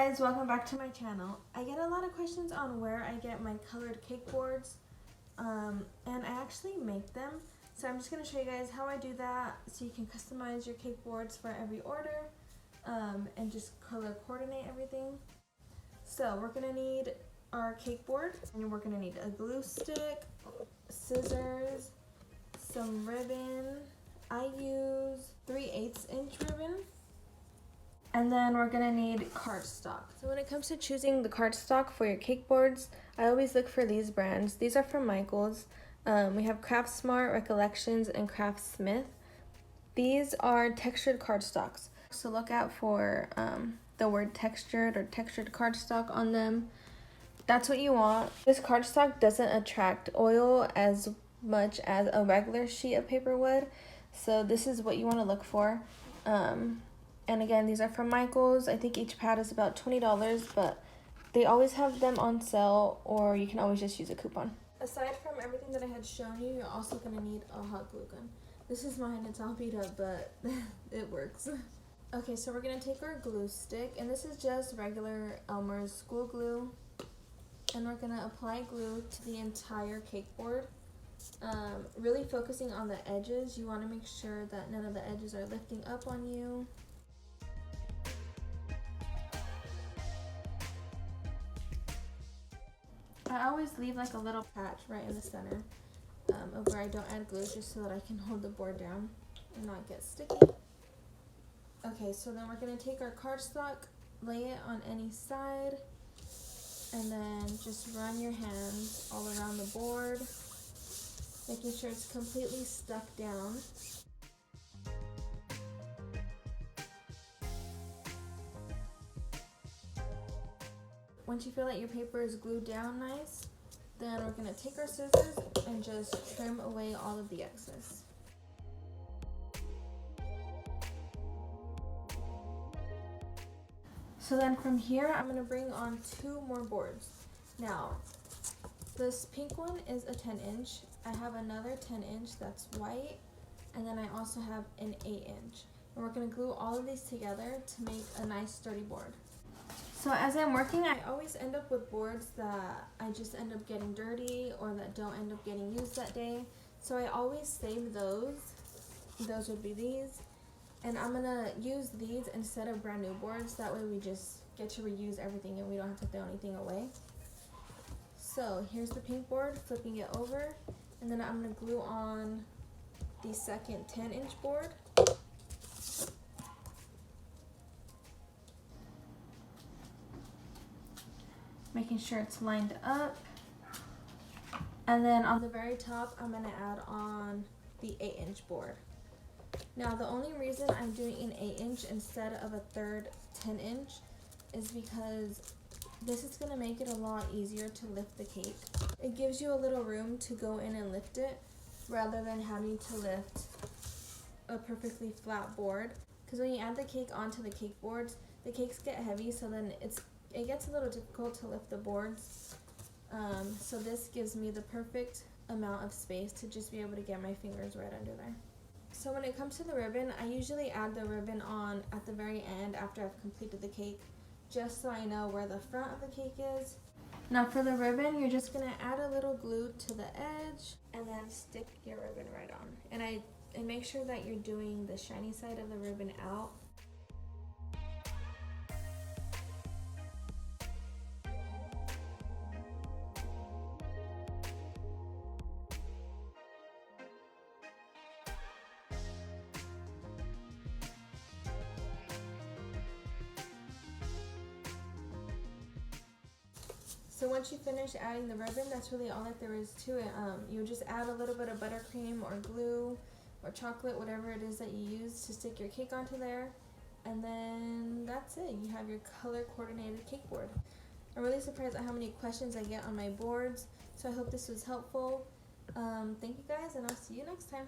guys, welcome back to my channel. I get a lot of questions on where I get my colored cake boards, and I actually make them. So I'm just going to show you guys how I do that so you can customize your cake boards for every order, and just color coordinate everything. So we're going to need our cake board, and we're going to need a glue stick, scissors, some ribbon. I use 3/8 inch ribbon. And then we're gonna need cardstock. So when it comes to choosing the cardstock for your cake boards, I always look for these brands. These are from Michaels. We have Craft Smart, Recollections, and Craft Smith. These are textured cardstocks. So look out for the word textured or textured cardstock on them. That's what you want. This cardstock doesn't attract oil as much as a regular sheet of paper would. So this is what you want to look for. And again, these are from Michaels. I think each pad is about $20, but they always have them on sale, or you can always just use a coupon. Aside from everything that I had shown you, you're also going to need a hot glue gun. This is mine. It's all beat up, but it works. Okay, so we're going to take our glue stick, and this is just regular Elmer's school glue. And we're going to apply glue to the entire cake board. Really focusing on the edges. You want to make sure that none of the edges are lifting up on you. I always leave like a little patch right in the center of where I don't add glue, just so that I can hold the board down and not get sticky. Okay, so then we're going to take our cardstock, lay it on any side, and then just run your hands all around the board, making sure it's completely stuck down. Once you feel like your paper is glued down nice, then we're going to take our scissors and just trim away all of the excess. So then from here, I'm going to bring on 2 more boards. Now, this pink one is a 10 inch. I have another 10 inch that's white, and then I also have an 8 inch. And we're going to glue all of these together to make a nice sturdy board. So as I'm working, I always end up with boards that I just end up getting dirty or that don't end up getting used that day. So I always save those. Those would be these. And I'm going to use these instead of brand new boards. That way we just get to reuse everything and we don't have to throw anything away. So here's the pink board, flipping it over. And then I'm going to glue on the second 10 inch board. Making sure it's lined up. And then on the very top, I'm going to add on the 8 inch board. Now the only reason I'm doing an 8 inch instead of a third 10 inch is because this is going to make it a lot easier to lift the cake. It gives you a little room to go in and lift it rather than having to lift a perfectly flat board. Because when you add the cake onto the cake boards, the cakes get heavy, so then it gets a little difficult to lift the boards. So this gives me the perfect amount of space to just be able to get my fingers right under there. So when it comes to the ribbon, I usually add the ribbon on at the very end after I've completed the cake, just so I know where the front of the cake is. Now for the ribbon, you're just going to add a little glue to the edge and then stick your ribbon right on. And make sure that you're doing the shiny side of the ribbon out. So once you finish adding the ribbon, that's really all that there is to it. You just add a little bit of buttercream or glue or chocolate, whatever it is that you use to stick your cake onto there. And then that's it. You have your color coordinated cake board. I'm really surprised at how many questions I get on my boards. So I hope this was helpful. Thank you guys, and I'll see you next time.